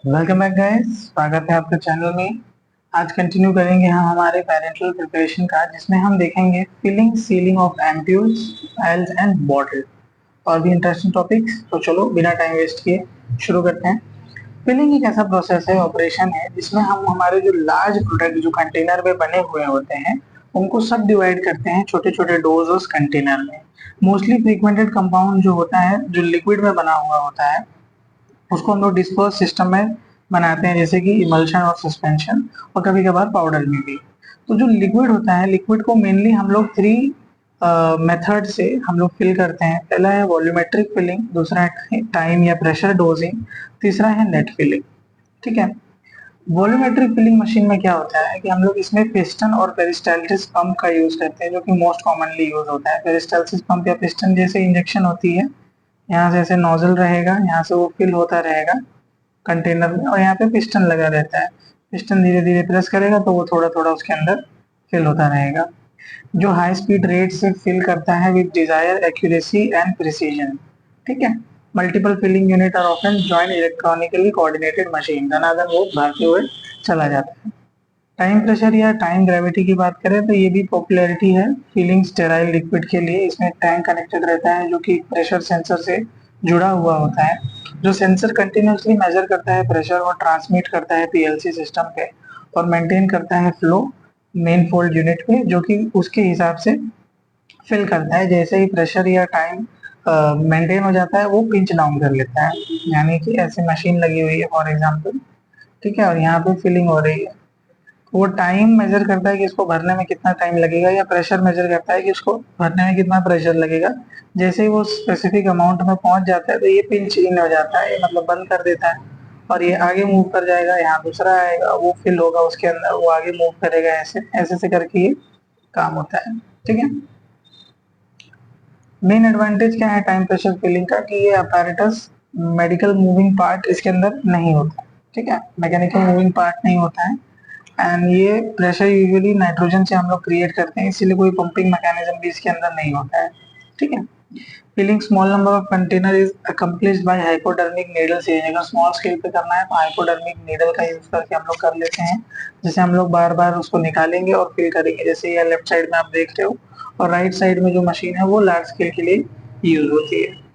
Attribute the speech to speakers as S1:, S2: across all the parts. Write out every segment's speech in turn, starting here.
S1: Welcome back guys, स्वागत है आपके चैनल में। आज कंटिन्यू करेंगे हम हमारे पेरेंटल प्रिपरेशन का, जिसमें हम देखेंगे filling sealing of ampoules, vials and bottle और भी इंटरेस्टिंग टॉपिक्स। तो चलो बिना टाइम वेस्ट किए शुरू करते हैं। फिलिंग एक ऐसा प्रोसेस है, ऑपरेशन है, जिसमें हम हमारे जो लार्ज प्रोडक्ट जो कंटेनर में बने हुए होते हैं उनको सब डिवाइड करते हैं छोटे छोटे डोज उस कंटेनर में। मोस्टली फ्रीक्वेंटेड कंपाउंड जो होता है, जो लिक्विड में बना हुआ होता है, उसको हम लोग डिस्पर्स सिस्टम में बनाते हैं, जैसे कि इमल्शन और सस्पेंशन, और कभी कभार पाउडर में भी। तो जो लिक्विड होता है, लिक्विड को मेनली हम लोग थ्री मेथड से हम लोग फिल करते हैं। पहला है वॉल्यूमेट्रिक फिलिंग, दूसरा है टाइम या प्रेशर डोजिंग, तीसरा है नेट फिलिंग। ठीक है। वॉल्यूमेट्रिक फिलिंग मशीन में क्या होता है कि हम लोग इसमें पिस्टन और पेरिस्टाल्टिस पंप का यूज करते हैं, जो कि मोस्ट कॉमनली यूज होता है। पेरिस्टाल्टिस पंप या पिस्टन जैसे इंजेक्शन होती है, यहाँ से ऐसे नोजल रहेगा, यहाँ से वो फिल होता रहेगा कंटेनर में, और यहाँ पे पिस्टन लगा रहता है। पिस्टन धीरे धीरे प्रेस करेगा तो वो थोड़ा थोड़ा उसके अंदर फिल होता रहेगा। जो हाई स्पीड रेट से फिल करता है with desire accuracy and precision. ठीक है। Multiple filling unit are often join electronically coordinated machine, धनाधन वो भरते हुए चला जाता है। टाइम प्रेशर या टाइम ग्रेविटी की बात करें तो ये भी पॉपुलैरिटी है फिलिंग स्टेराइल लिक्विड के लिए। इसमें टैंक कनेक्टेड रहता है जो कि प्रेशर सेंसर से जुड़ा हुआ होता है। जो सेंसर कंटिन्यूसली मेजर करता है प्रेशर और ट्रांसमिट करता है पीएलसी सिस्टम पे, और मेंटेन करता है फ्लो मेन फोल्ड यूनिट पे, जो कि उसके हिसाब से फिल करता है। जैसे ही प्रेशर या टाइम मेंटेन हो जाता है, वो पिंच डाउन कर लेता है, यानी कि ऐसी मशीन लगी हुई है फॉर एग्जाम्पल। ठीक है। और यहाँ पे फिलिंग हो रही है, वो टाइम मेजर करता है कि इसको भरने में कितना टाइम लगेगा, या प्रेशर मेजर करता है कि इसको भरने में कितना प्रेशर लगेगा। जैसे ही वो स्पेसिफिक अमाउंट में पहुंच जाता है तो ये पिंच इन हो जाता है, ये मतलब बंद कर देता है, और ये आगे मूव कर जाएगा। यहाँ दूसरा आएगा, वो फिल होगा उसके अंदर, वो आगे मूव करेगा, ऐसे ऐसे से करके ये काम होता है। ठीक है। मेन एडवांटेज क्या है टाइम प्रेशर फिलिंग का, कि ये अपैरेटस मेडिकल मूविंग पार्ट इसके अंदर नहीं होता। ठीक है। मैकेनिकल मूविंग पार्ट नहीं होता है। एंड ये प्रेशर यूजुअली नाइट्रोजन से हम लोग क्रिएट करते हैं, इसीलिए कोई पंपिंग मैकेनिज्म भी इसके अंदर नहीं होता है। ठीक है। Filling small number of container is accomplished by hypodermic needle से। अगर स्मॉल स्केल पे करना है तो हाइपोडर्मिक नीडल का यूज करके हम लोग कर लेते हैं, जिसे हम लोग बार बार उसको निकालेंगे और फिल करेंगे। जैसे ये लेफ्ट साइड में आप देख रहे हो, और राइट साइड में जो मशीन है वो लार्ज स्केल के लिए यूज होती है।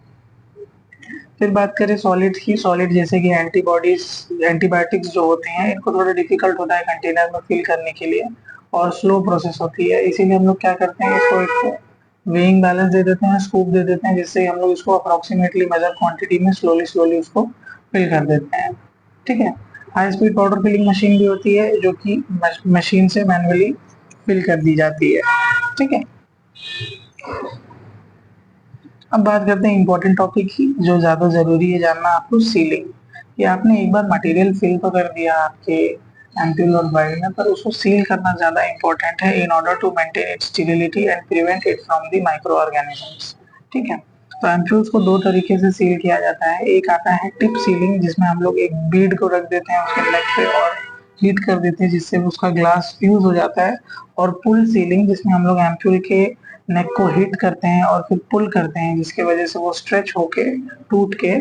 S1: फिर बात करें सॉलिड्स की, सॉलिड जैसे कि एंटीबॉडीज, एंटीबायोटिक्स जो होते हैं, इनको थोड़ा डिफिकल्ट होता है कंटेनर में फिल करने के लिए, और स्लो प्रोसेस होती है। इसीलिए हम लोग क्या करते हैं, इसको एक वेइंग बैलेंस दे देते हैं, स्कूप दे देते हैं, जिससे हम लोग इसको अप्रोक्सीमेटली मेजर क्वांटिटी में स्लोली स्लोली उसको फिल कर देते हैं। ठीक है। High speed powder filling machine भी होती है, जो कि मशीन से मैनुअली फिल कर दी जाती है। ठीक है। अब बात करते हैं इंपॉर्टेंट टॉपिक की, जो ज्यादा जरूरी है जानना आपको, सीलिंग। कि आपने एक बार मटेरियल फिल तो कर दिया आपके एम्प्यूल और वाइल में, पर उसको सील करना ज्यादा इंपॉर्टेंट है, in order to maintain its stability and prevent it from the micro organisms. ठीक है। तो एम्प्यूल्स को दो तरीके से सील किया जाता है। एक आता है टिप सीलिंग, जिसमें हम लोग एक बीड को रख देते हैं उसके नेक पे और हीट कर देते हैं, जिससे उसका ग्लास फ्यूज हो जाता है। और पुल सीलिंग, जिसमें हम लोग एम्प्यूल के नेक को हीट करते हैं और फिर पुल करते हैं, जिसके वजह से वो स्ट्रेच होके टूट के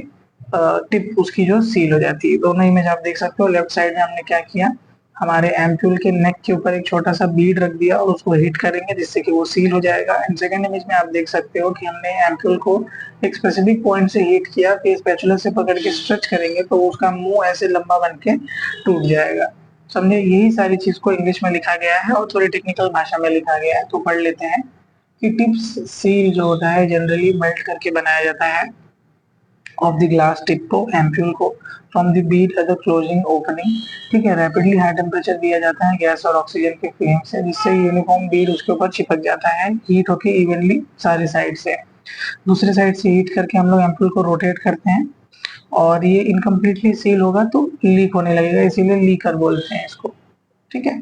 S1: टिप उसकी जो सील हो जाती है। दोनों इमेज आप देख सकते हो। लेफ्ट साइड में हमने क्या किया, हमारे एम्प्यूल के नेक के ऊपर एक छोटा सा बीड रख दिया और उसको हीट करेंगे, जिससे कि वो सील हो जाएगा। एंड सेकंड इमेज में आप देख सकते हो कि हमने एम्प्यूल को एक स्पेसिफिक पॉइंट से हीट किया, फिर स्पैचुला से पकड़ के स्ट्रेच करेंगे तो उसका मुंह ऐसे लंबा बन के टूट जाएगा। समझे, यही सारी चीज को इंग्लिश में लिखा गया है और थोड़ी टेक्निकल भाषा में लिखा गया है, तो पढ़ लेते हैं। कि टिप्स सील जो होता है जनरली मेल्ट करके बनाया जाता है ऑफ द ग्लास टिप को, एम्प्यूल को, from the Beed at the closing opening. ठीक है। रैपिडली हाई टेम्परेचर दिया जाता है गैस और ऑक्सीजन के फ्लेम से, जिससे यूनिफॉर्म बीड उसके ऊपर चिपक जाता है, हीट होके इवनली सारी साइड से। दूसरे साइड से हीट करके हम लोग एम्प्यूल को रोटेट करते हैं, और ये इनकम्प्लीटली सील होगा तो लीक होने लगेगा, इसीलिए लीकर बोलते हैं इसको। ठीक है।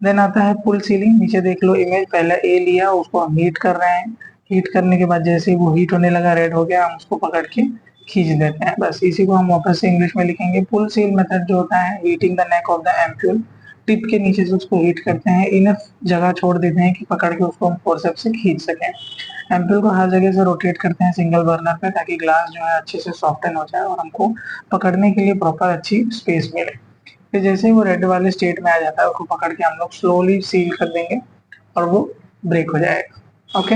S1: देन आता है पुल सीलिंग। नीचे देख लो इमेज, पहले ए लिया, उसको हम हीट कर रहे हैं। हीट करने के बाद जैसे ही वो हीट होने लगा, रेड हो गया, हम उसको पकड़ के खींच देते हैं। बस इसी को हम वापस से इंग्लिश में लिखेंगे। पुल सील मेथड जो होता है, heating the neck of the ampoule, tip के नीचे से उसको हीट करते हैं, इनफ जगह छोड़ देते हैं कि पकड़ के उसको हम फोर्सेप्स से खींच सकें। एम्पूल को हर जगह से रोटेट करते हैं सिंगल बर्नर पे, ताकि ग्लास जो है अच्छे से सॉफ्टन हो जाए और हमको पकड़ने के लिए प्रॉपर अच्छी स्पेस मिले। फिर जैसे ही वो रेड वाले स्टेट में आ जाता है, उसको पकड़ के हम लोग स्लोली सील कर देंगे और वो ब्रेक हो जाएगा। ओके,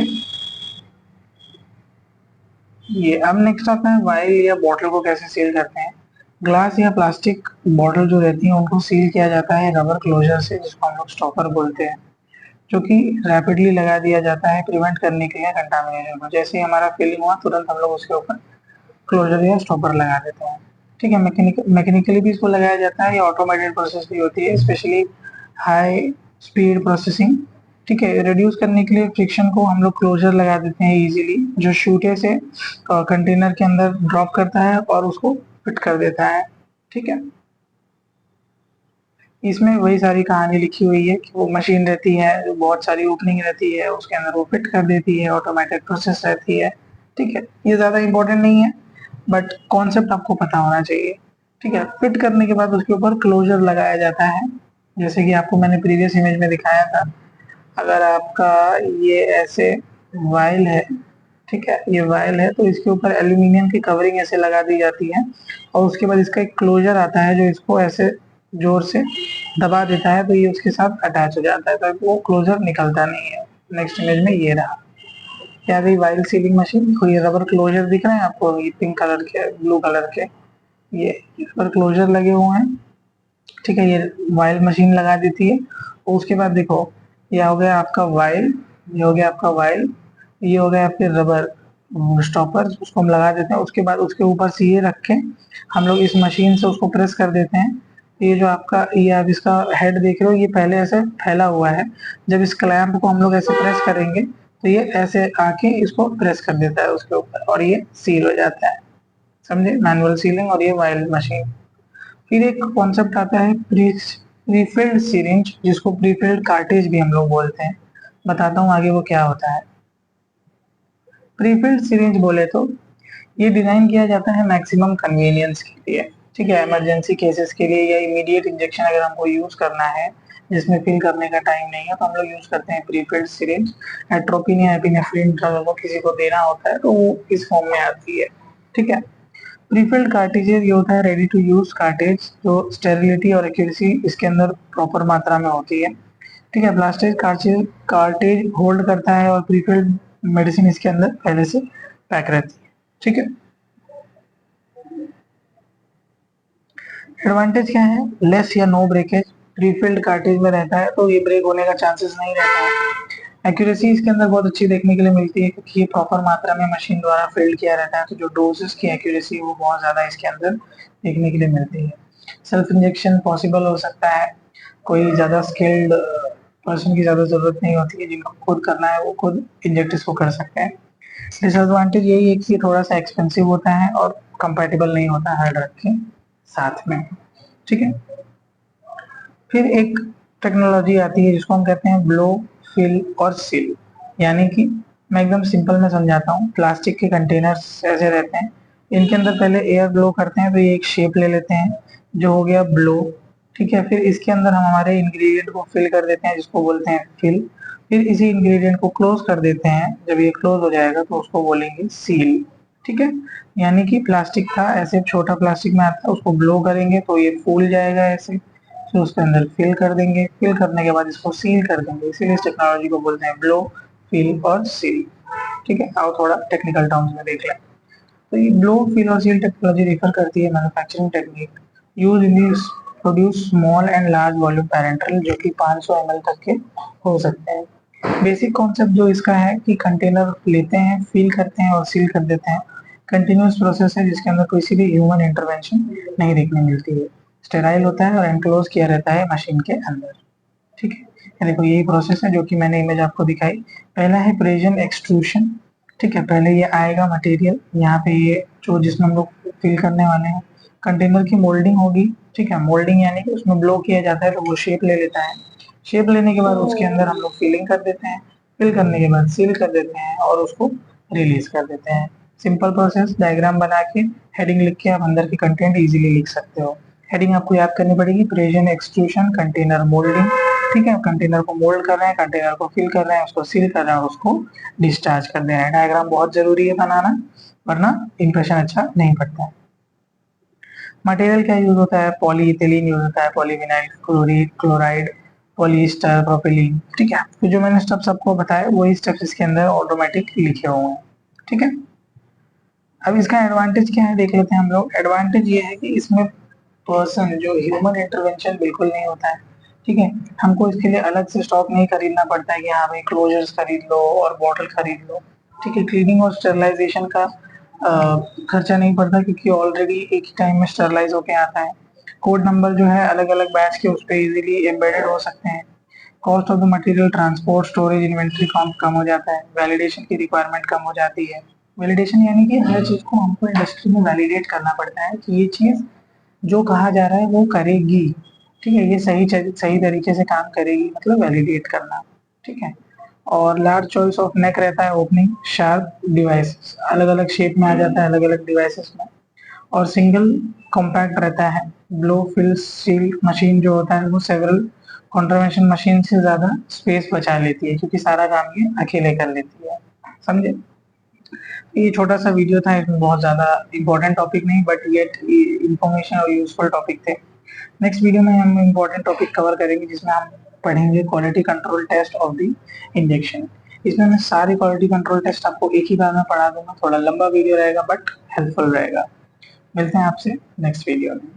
S1: ये अब नेक्स्ट आता है वाइल या बॉटल को कैसे सील करते हैं। ग्लास या प्लास्टिक बॉटल जो रहती है उनको सील किया जाता है रबर क्लोजर से, जिसको हम लोग स्टॉपर बोलते हैं, जो कि रैपिडली लगा दिया जाता है प्रिवेंट करने के लिए कंटामिनेशन को। जैसे ही हमारा फिलिंग हुआ तुरंत हम लोग उसके ऊपर क्लोजर या स्टॉपर लगा देते हैं। ठीक है, मैकेनिकली भी इसको लगाया जाता है या ऑटोमेटेड प्रोसेस भी होती है, स्पेशली हाई स्पीड प्रोसेसिंग। ठीक है, रिड्यूस करने के लिए फ्रिक्शन को हम लोग क्लोजर लगा देते हैं इजीली, जो शूटे से कंटेनर के अंदर ड्रॉप करता है और उसको फिट कर देता है। ठीक है, इसमें वही सारी कहानी लिखी हुई है कि वो मशीन रहती है जो बहुत सारी ओपनिंग रहती है, उसके अंदर वो फिट कर देती है, ऑटोमेटिक प्रोसेस रहती है। ठीक है, ये ज्यादा इंपॉर्टेंट नहीं है, बट कॉन्सेप्ट आपको पता होना चाहिए। ठीक है, फिट करने के बाद उसके ऊपर क्लोजर लगाया जाता है, जैसे कि आपको मैंने प्रीवियस इमेज में दिखाया था। अगर आपका ये ऐसे वाइल है, ठीक है, ये वाइल है, तो इसके ऊपर एल्यूमिनियम की कवरिंग ऐसे लगा दी जाती है और उसके बाद इसका एक क्लोजर आता है जो इसको ऐसे जोर से दबा देता है, तो ये उसके साथ अटैच हो जाता है, तो वो क्लोजर निकलता नहीं है। नेक्स्ट इमेज में ये रहा, क्या गई वाइल सीलिंग मशीन। कोई रबर क्लोजर दिख रहे हैं आपको, ये पिंक कलर के, ब्लू कलर के, ये इस पर क्लोजर लगे हुए हैं। ठीक है, ये वाइल मशीन लगा देती है। और उसके बाद देखो, ये हो गया आपका वाइल, ये हो गया आपका वाइल, ये हो गया आपके रबर स्टॉपर, उसको हम लगा देते हैं। उसके बाद उसके ऊपर से ये रख के हम लोग इस मशीन से उसको प्रेस कर देते हैं। ये जो आपका, ये आप इसका हेड देख रहे हो, ये पहले ऐसे फैला हुआ है। जब इस क्लैंप को हम लोग ऐसे प्रेस करेंगे तो ये ऐसे आके इसको प्रेस कर देता है उसके ऊपर और ये सील हो जाता है। समझे, मैनुअल सीलिंग और ये वाइल मशीन। फिर एक कॉन्सेप्ट आता है प्रीफिल्ड सिरिंज, जिसको प्रीफिल्ड कार्टेज भी हम लोग बोलते हैं। बताता हूँ आगे वो क्या होता है। प्रीफिल्ड सिरिंज बोले तो ये डिजाइन किया जाता है मैक्सिमम कन्वीनियंस के लिए। ठीक है, इमरजेंसी केसेस के लिए या इमीडिएट इंजेक्शन अगर हमको यूज करना है जिसमें फिल करने का टाइम नहीं है, तो हम लोग यूज करते हैं प्रीफिल्ड सिरिंज। एट्रोपिन या एपिनेफ्रिन ड्रग को किसी को देना होता है तो वो इस फॉर्म में आती है। ठीक है, प्रीफिल्ड कार्टेजेस ये होता है रेडी टू यूज कार्टेज, जो स्टेरिलिटी और एक्यूरेसी इसके अंदर प्रॉपर मात्रा में होती है। ठीक है, प्लास्टिक कार्टेज कार्टेज होल्ड करता है और प्रीफिल्ड मेडिसिन इसके अंदर पहले से पैक रहती है। ठीक है, एडवांटेज क्या है, लेस या नो ब्रेकेज प्रीफिल्ड कार्टेज में रहता है, तो ये ब्रेक होने का चांसेस नहीं रहता है। एक्यूरेसी इसके अंदर बहुत अच्छी देखने के लिए मिलती है, क्योंकि ये प्रॉपर मात्रा में मशीन द्वारा फिल्ड किया रहता है, तो जो डोजेस की एक्यूरेसी वो बहुत ज्यादा इसके अंदर देखने के लिए मिलती है। सेल्फ इंजेक्शन पॉसिबल हो सकता है, कोई ज्यादा स्किल्ड पर्सन की ज्यादा जरूरत नहीं होती है, जिनको खुद करना है वो खुद इंजेक्ट इसको कर सकते हैं। डिसएडवांटेज यही है कि ये थोड़ा सा एक्सपेंसिव होता है और कंपैटिबल नहीं होता है हार्ड ड्रग के साथ में। ठीक है, फिर एक टेक्नोलॉजी आती है जिसको हम कहते हैं ब्लो, फिल और सील। यानी कि मैं एकदम सिंपल में समझाता हूँ। प्लास्टिक के कंटेनर्स ऐसे रहते हैं, इनके अंदर पहले एयर ब्लो करते हैं, तो ये एक शेप ले लेते हैं जो हो गया ब्लो। ठीक है, फिर इसके अंदर हम हमारे इंग्रेडिएंट को फिल कर देते हैं, जिसको बोलते हैं फिल। फिर इसी इंग्रेडिएंट को क्लोज कर देते हैं, जब ये क्लोज हो जाएगा तो उसको बोलेंगे सील। ठीक है, यानी कि प्लास्टिक था, ऐसे छोटा प्लास्टिक में आता है, उसको ब्लो करेंगे तो ये फूल जाएगा ऐसे, फिर उसके अंदर फिल कर देंगे, फिल करने के बाद इसको सील कर देंगे, इसीलिए इस टेक्नोलॉजी को बोलते हैं ब्लो, फिल और सील। ठीक है, आओ थोड़ा टेक्निकल टर्म्स में देख लें। तो ये ब्लो, फिल और सील टेक्नोलॉजी रिफर करती है manufacturing technique use in this produce small and large volume parental, जो कि 500 ml तक के हो सकते हैं। बेसिक कॉन्सेप्ट जो इसका है कि कंटेनर लेते हैं, फिल करते हैं और सील कर देते हैं। कंटिन्यूस प्रोसेस है जिसके अंदर किसी भी ह्यूमन इंटरवेंशन नहीं देखने मिलती है। स्टेराइल होता है और एनक्लोज किया रहता है मशीन के अंदर। ठीक है, ये देखो यही प्रोसेस है जो कि मैंने इमेज आपको दिखाई। पहला है प्रेजन एक्सट्रूशन। ठीक है, पहले ये आएगा मटेरियल यहाँ पे, ये जो जिसमें हम लोग फिल करने वाले हैं। कंटेनर की मोल्डिंग होगी। ठीक है, मोल्डिंग यानी कि उसमें ब्लो किया जाता है तो वो शेप ले लेता है। शेप लेने के बाद उसके अंदर हम लोग फिलिंग कर देते हैं, फिल करने के बाद सील कर देते हैं और उसको रिलीज कर देते हैं। सिंपल प्रोसेस, डायग्राम बना के हेडिंग लिख के आप अंदर की कंटेंट इजीली लिख सकते हो। हेडिंग आपको याद करनी पड़ेगी, प्रेजन एक्सट्रूशन, कंटेनर मोल्डिंग, ठीक है, कंटेनर को मोल्ड कर रहे हैं, कंटेनर को फिल कर रहे हैं, उसको सील कर रहे हैं और उसको डिस्चार्ज कर दे रहे हैं। डायग्राम बहुत जरूरी है बनाना, वरना इंप्रेशन अच्छा नहीं पड़ता है। मटेरियल क्या यूज होता है, पॉलीइथिलीन यूज होता है, पॉलीविनाइल क्लोराइड, पॉलीस्टर, प्रोपिलीन। ठीक है, तो जो मैंने स्टेप सबको बताया वही स्टेप्स इसके अंदर ऑटोमेटिक लिखे हुए हैं। ठीक है, अब इसका एडवांटेज क्या है देख लेते हैं हम लोग। एडवांटेज ये है कि इसमें पर्सन जो ह्यूमन इंटरवेंशन बिल्कुल नहीं होता है। ठीक है, हमको इसके लिए अलग से स्टॉक नहीं खरीदना पड़ता है कि हाँ भाई क्लोजर्स खरीद लो और बॉटल खरीद लो। ठीक है, क्लीनिंग और स्टेरलाइजेशन का खर्चा नहीं पड़ता क्योंकि ऑलरेडी एक ही टाइम में स्टेरलाइज होके आता है। कोड नंबर जो है अलग अलग बैच के उस पर इजीली एम्बेडेड हो सकते हैं। Cost of the material, transport, storage, inventory कम हो जाता है। वैलिडेशन की रिक्वायरमेंट कम हो जाती है। वैलिडेशन यानी कि हर चीज को हमको इंडस्ट्री में वैलिडेट करना पड़ता है कि ये चीज जो कहा जा रहा है वो करेगी। ठीक है, ये सही तरीके से काम करेगी, मतलब वैलिडेट करना। ठीक है, और लार्ज चॉइस ऑफ नेक रहता है, ओपनिंग शार्प डिवाइसेस अलग अलग शेप में आ जाता है अलग अलग डिवाइसेस में। और सिंगल कॉम्पैक्ट रहता है। ब्लो फिल सील मशीन जो होता है वो सेवरल कॉन्ट्रावेंशन मशीन से ज्यादा स्पेस बचा लेती है क्योंकि सारा काम ये अकेले कर लेती है। समझे? ये छोटा सा वीडियो था, इसमें बहुत ज्यादा इंपॉर्टेंट टॉपिक नहीं बट येट इंफॉर्मेशन और यूजफुल टॉपिक थे। नेक्स्ट वीडियो में हम इम्पोर्टेंट टॉपिक कवर करेंगे जिसमें हम पढ़ेंगे quality control test of the injection. इसमें मैं सारी क्वालिटी कंट्रोल टेस्ट आपको एक ही बार में पढ़ा दूंगा। थोड़ा लंबा वीडियो रहेगा बट हेल्पफुल रहेगा। मिलते हैं आपसे नेक्स्ट वीडियो में।